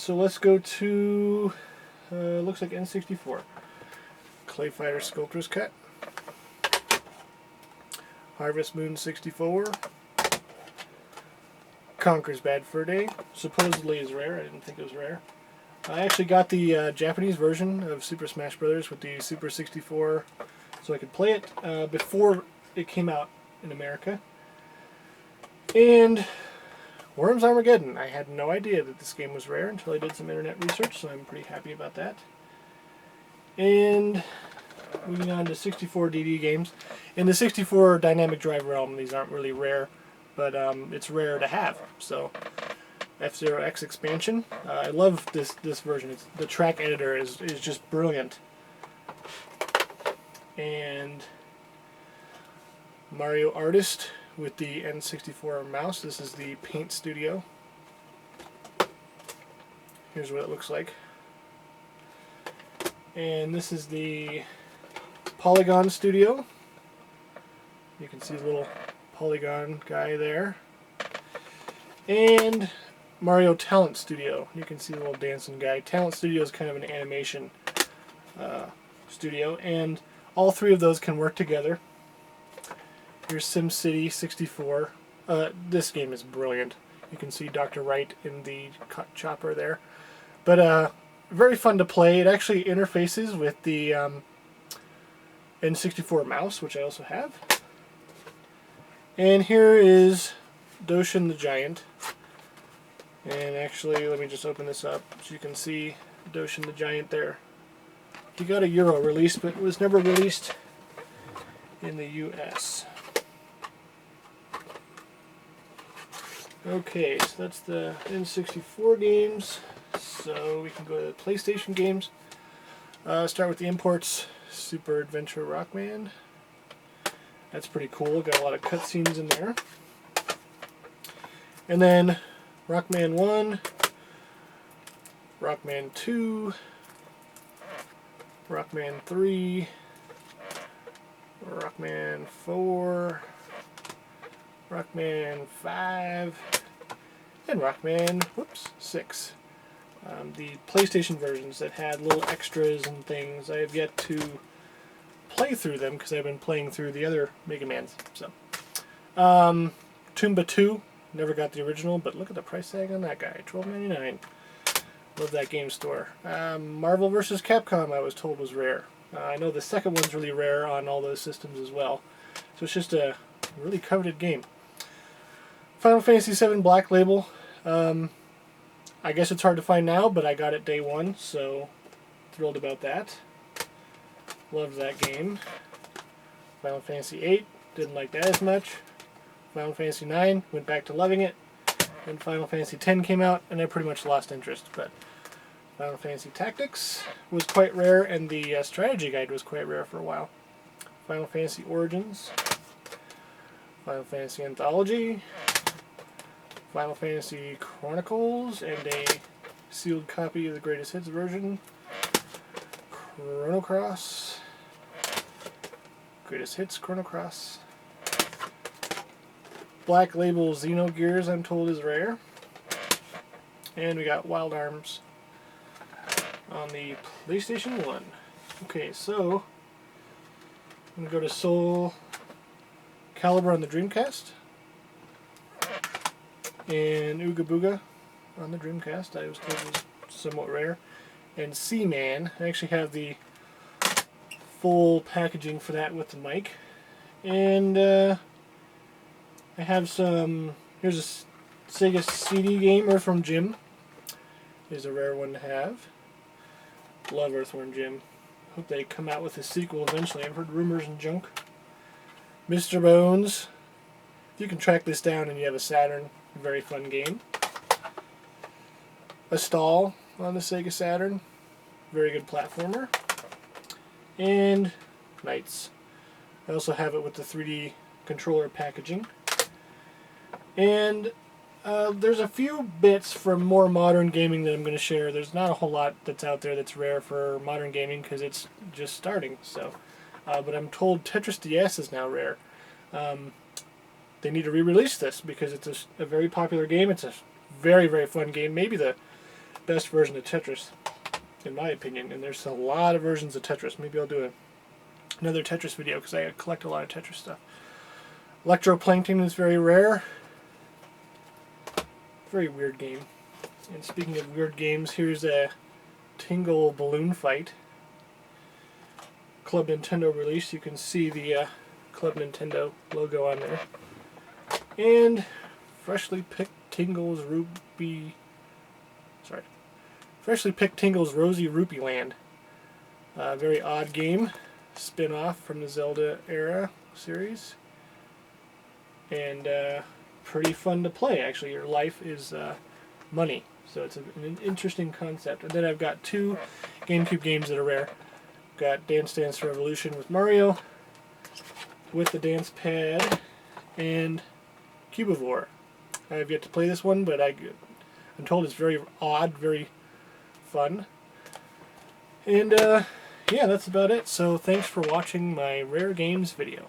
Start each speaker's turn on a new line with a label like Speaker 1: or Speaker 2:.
Speaker 1: so let's go to, looks like N64. Clay Fighter Sculptor's Cut. Harvest Moon 64. Conker's Bad Fur Day. Supposedly is rare. I didn't think it was rare. I actually got the Japanese version of Super Smash Bros. With the Super 64 so I could play it before it came out in America. And Worms Armageddon. I had no idea that this game was rare until I did some internet research, so I'm pretty happy about that. And moving on to 64 DD games. In the 64 Dynamic Drive realm, these aren't really rare, but it's rare to have. So, F-Zero X expansion. I love this version. The track editor is just brilliant. And Mario Artist with the N64 mouse. This is the Paint Studio. Here's what it looks like. And this is the Polygon Studio. You can see the little polygon guy there. And Mario Talent Studio. You can see the little dancing guy. Talent Studio is kind of an animation studio, and all three of those can work together. Here's SimCity 64. This game is brilliant. You can see Dr. Wright in the chopper there. But very fun to play. It actually interfaces with the N64 mouse, which I also have. And here is Doshin the Giant. And actually, let me just open this up so you can see Doshin the Giant there. He got a Euro release, but was never released in the US. Okay, so that's the N64 games. So we can go to the PlayStation games. Start with the imports. Super Adventure Rockman. That's pretty cool. Got a lot of cutscenes in there. And then Rockman 1, Rockman 2, Rockman 3, Rockman 4, Rockman 5, and Rockman, 6. The PlayStation versions that had little extras and things, I have yet to play through them because I've been playing through the other Mega Mans. So, Toomba 2, never got the original, but look at the price tag on that guy, $12.99. Love that game store. Marvel vs. Capcom, I was told, was rare. I know the second one's really rare on all those systems as well. So it's just a really coveted game. Final Fantasy VII Black Label. I guess it's hard to find now, but I got it day one, so thrilled about that. Loved that game. Final Fantasy VIII, didn't like that as much. Final Fantasy IX, went back to loving it. And Final Fantasy X came out, and I pretty much lost interest. But Final Fantasy Tactics was quite rare, and the strategy guide was quite rare for a while. Final Fantasy Origins, Final Fantasy Anthology, Final Fantasy Chronicles, and a sealed copy of the Greatest Hits version. Chrono Cross, Greatest Hits Chrono Cross. Black Label Xenogears, I'm told, is rare. And we got Wild Arms on the PlayStation 1. Okay, so I'm going to go to Soul Calibur on the Dreamcast. And Ooga Booga on the Dreamcast, I was told was somewhat rare. And Seaman, I actually have the full packaging for that with the mic. And I have some, here's a Sega CD Gamer from Jim. Is a rare one to have. Love Earthworm Jim. Hope they come out with a sequel eventually. I've heard rumors and junk. Mr. Bones. If you can track this down and you have a Saturn, very fun game. A Stall on the Sega Saturn. Very good platformer. And Knights. I also have it with the 3D controller packaging. And there's a few bits from more modern gaming that I'm going to share. There's not a whole lot that's out there that's rare for modern gaming because it's just starting. So, but I'm told Tetris DS is now rare. They need to re-release this because it's a very popular game. It's a very, very fun game. Maybe the best version of Tetris, in my opinion. And there's a lot of versions of Tetris. Maybe I'll do another Tetris video because I collect a lot of Tetris stuff. Electroplankton is very rare. Very weird game. And speaking of weird games, here's a Tingle Balloon Fight. Club Nintendo release. You can see the Club Nintendo logo on there. And freshly picked Tingle's Rosy Rupee Land. Very odd game. Spin-off from the Zelda era series. And pretty fun to play, actually. Your life is money. So it's an interesting concept. And then I've got two GameCube games that are rare. I've got Dance Dance Revolution with Mario, with the dance pad, and Cubivore. I have yet to play this one, but I'm told it's very odd, very fun. And yeah, that's about it. So thanks for watching my Rare Games video.